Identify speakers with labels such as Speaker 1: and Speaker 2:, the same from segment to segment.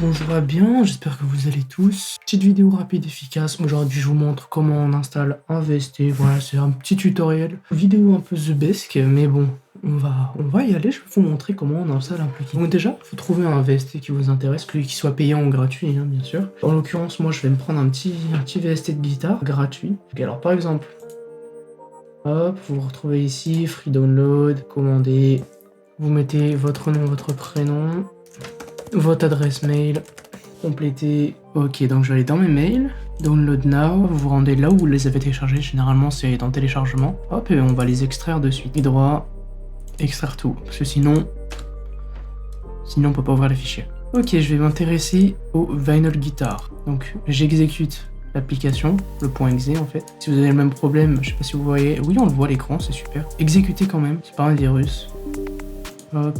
Speaker 1: bonjour à bien, j'espère que vous allez tous. Petite vidéo rapide, efficace. Aujourd'hui, je vous montre comment on installe un VST. Voilà, c'est un petit tutoriel. Vidéo un peu zebesque, mais bon, on va y aller. Je vais vous montrer comment on installe un plugin. Donc déjà, il faut trouver un VST qui vous intéresse, qu'il soit payant ou gratuit, hein, bien sûr. En l'occurrence, moi, je vais me prendre un petit VST de guitare gratuit. Donc, alors, par exemple, hop, vous vous retrouvez ici, free download, commander. Vous mettez votre nom, votre prénom, votre adresse mail, complétez. Ok, donc je vais aller dans mes mails, download now, vous vous rendez là où vous les avez téléchargés, généralement c'est dans téléchargement. Hop, et on va les extraire de suite. Clic droit, extraire tout, parce que sinon on peut pas ouvrir les fichiers. Ok, je vais m'intéresser au Vinyl Guitar. Donc j'exécute l'application, le .exe en fait. Si vous avez le même problème, je sais pas si vous voyez, oui on le voit à l'écran, c'est super. Exécutez quand même, c'est pas un virus. Hop.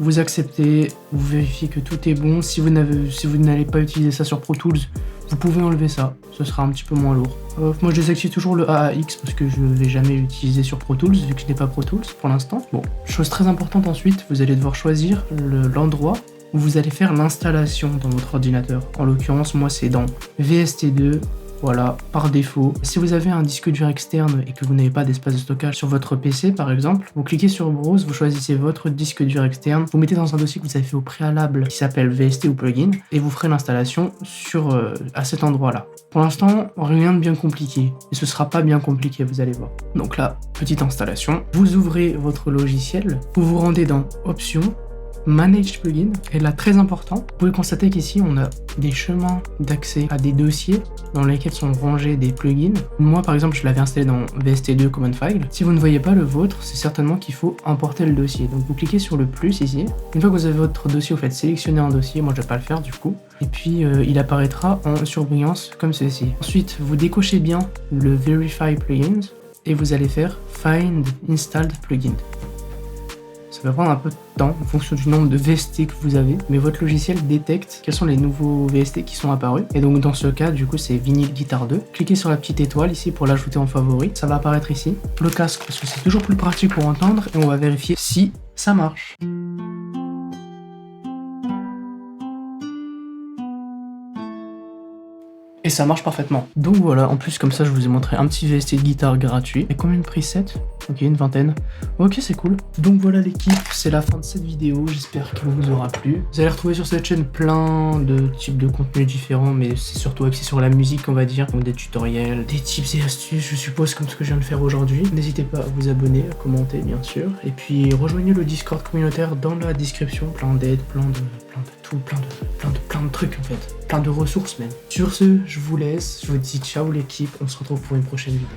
Speaker 1: Vous acceptez, vous vérifiez que tout est bon. Si vous n'allez pas utiliser ça sur Pro Tools, vous pouvez enlever ça. Ce sera un petit peu moins lourd. Moi, je désactive toujours le AAX parce que je ne vais jamais l'utiliser sur Pro Tools vu que je n'ai pas Pro Tools pour l'instant. Bon, chose très importante ensuite, vous allez devoir choisir l'endroit où vous allez faire l'installation dans votre ordinateur. En l'occurrence, moi, c'est dans VST2. Voilà, par défaut. Si vous avez un disque dur externe et que vous n'avez pas d'espace de stockage sur votre PC par exemple, vous cliquez sur Browse, vous choisissez votre disque dur externe, vous mettez dans un dossier que vous avez fait au préalable qui s'appelle VST ou plugin et vous ferez l'installation à cet endroit-là. Pour l'instant, rien de bien compliqué et ce sera pas bien compliqué, vous allez voir. Donc là, petite installation. Vous ouvrez votre logiciel, vous vous rendez dans Options, Manage Plugin, et là très important, vous pouvez constater qu'ici on a des chemins d'accès à des dossiers dans lesquels sont rangés des plugins. Moi par exemple je l'avais installé dans VST2 Common File. Si vous ne voyez pas le vôtre, c'est certainement qu'il faut importer le dossier. Donc vous cliquez sur le plus ici. Une fois que vous avez votre dossier, vous faites sélectionner un dossier, moi je vais pas le faire du coup. Et puis il apparaîtra en surbrillance comme ceci. Ensuite vous décochez bien le Verify Plugins et vous allez faire Find Installed Plugin. Ça va prendre un peu de temps en fonction du nombre de VST que vous avez, mais votre logiciel détecte quels sont les nouveaux VST qui sont apparus. Et donc dans ce cas, du coup, c'est Vinyl Guitar 2. Cliquez sur la petite étoile ici pour l'ajouter en favori. Ça va apparaître ici. Le casque, parce que c'est toujours plus pratique pour entendre, et on va vérifier si ça marche. Et ça marche parfaitement. Donc voilà, en plus comme ça je vous ai montré un petit VST de guitare gratuit. Et combien de presets? Ok, une vingtaine. Ok, c'est cool. Donc voilà l'équipe, c'est la fin de cette vidéo. J'espère qu'elle vous aura plu. Vous allez retrouver sur cette chaîne plein de types de contenus différents, mais c'est surtout axé sur la musique, on va dire. Donc des tutoriels, des tips et astuces, je suppose, comme ce que je viens de faire aujourd'hui. N'hésitez pas à vous abonner, à commenter bien sûr. Et puis rejoignez le Discord communautaire dans la description. Plein d'aides, plein de trucs en fait. Plein de ressources même. Sur ce, je vous laisse. Je vous dis ciao l'équipe. On se retrouve pour une prochaine vidéo.